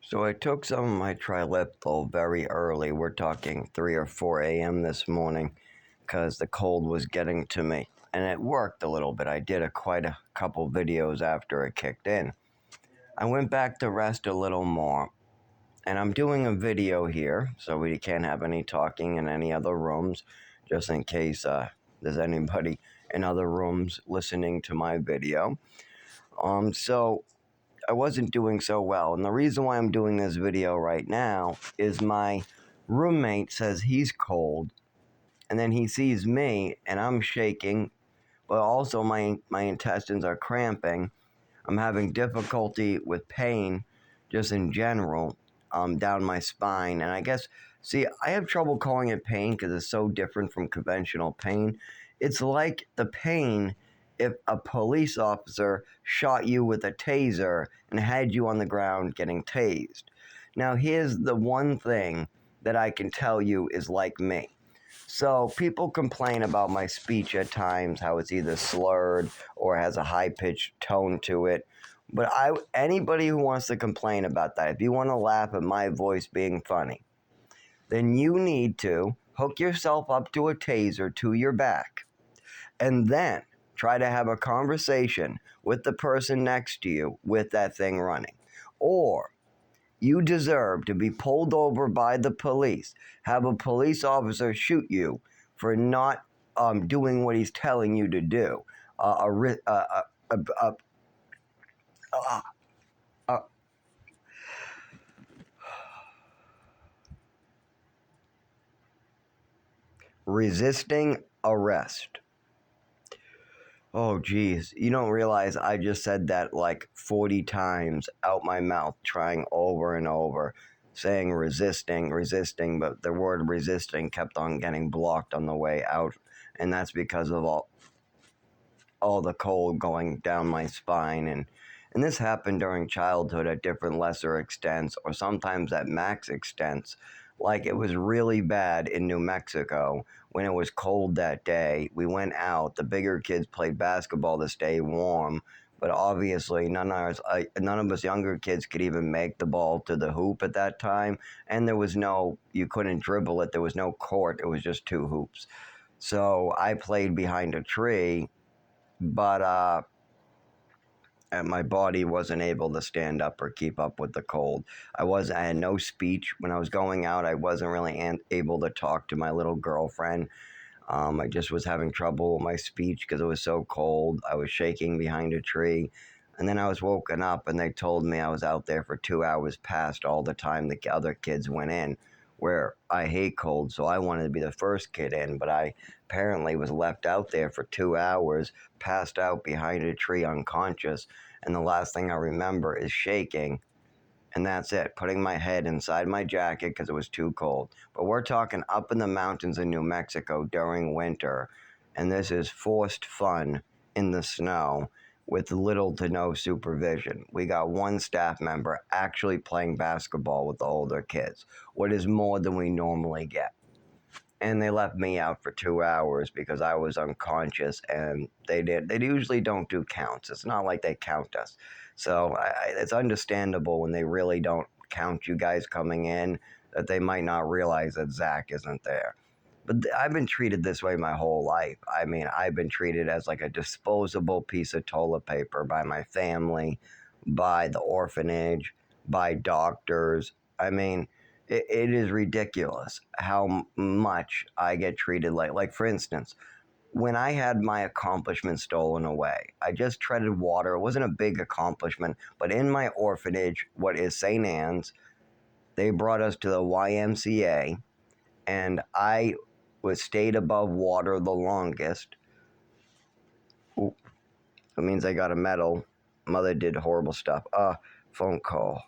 So I took some of my Triliptal very early. We're talking 3 or 4 a.m. this morning because the cold was getting to me. And it worked a little bit. I did quite a couple videos after it kicked in. I went back to rest a little more. And I'm doing a video here, so we can't have any talking in any other rooms, just in case there's anybody in other rooms listening to my video. So I wasn't doing so well. And the reason why I'm doing this video right now is my roommate says he's cold, and then he sees me and I'm shaking, but also my intestines are cramping. I'm having difficulty with pain just in general down my spine. And I guess, see, I have trouble calling it pain because it's so different from conventional pain. It's like the pain if a police officer shot you with a taser and had you on the ground getting tased. Now, here's the one thing that I can tell you is like me. So people complain about my speech at times, how it's either slurred or has a high-pitched tone to it. But anybody who wants to complain about that, if you want to laugh at my voice being funny, then you need to hook yourself up to a taser to your back and then try to have a conversation with the person next to you with that thing running. Or you deserve to be pulled over by the police, have a police officer shoot you for not doing what he's telling you to do. Resisting arrest. Oh, geez. You don't realize I just said that like 40 times out my mouth, trying over and over, saying resisting, but the word resisting kept on getting blocked on the way out. And that's because of all the cold going down my spine. And this happened during childhood at different lesser extents, or sometimes at max extents. Like it was really bad in New Mexico when it was cold that day. We went out. The bigger kids played basketball to stay warm, but obviously none of us younger kids could even make the ball to the hoop at that time. And you couldn't dribble it. There was no court. It was just two hoops. So I played behind a tree, but and my body wasn't able to stand up or keep up with the cold. I had no speech when I was going out. I wasn't really able to talk to my little girlfriend. I just was having trouble with my speech because it was so cold. I was shaking behind a tree. And then I was woken up and they told me I was out there for 2 hours past all the time the other kids went in, where I hate cold, so I wanted to be the first kid in, but I apparently was left out there for 2 hours, passed out behind a tree unconscious, and the last thing I remember is shaking, and that's it, putting my head inside my jacket because it was too cold. But we're talking up in the mountains in New Mexico during winter, and this is forced fun in the snow with little to no supervision. We got one staff member actually playing basketball with the older kids, what is more than we normally get. And they left me out for 2 hours because I was unconscious, and they usually don't do counts. It's not like they count us. So it's understandable when they really don't count you guys coming in, that they might not realize that Zach isn't there. But I've been treated this way my whole life. I mean, I've been treated as like a disposable piece of toilet paper by my family, by the orphanage, by doctors. I mean, it is ridiculous how much I get treated like, for instance, when I had my accomplishment stolen away, I just treaded water. It wasn't a big accomplishment, but in my orphanage, what is St. Anne's, they brought us to the YMCA, and I stayed above water the longest. Ooh, it means I got a medal. Mother did horrible stuff. Phone call.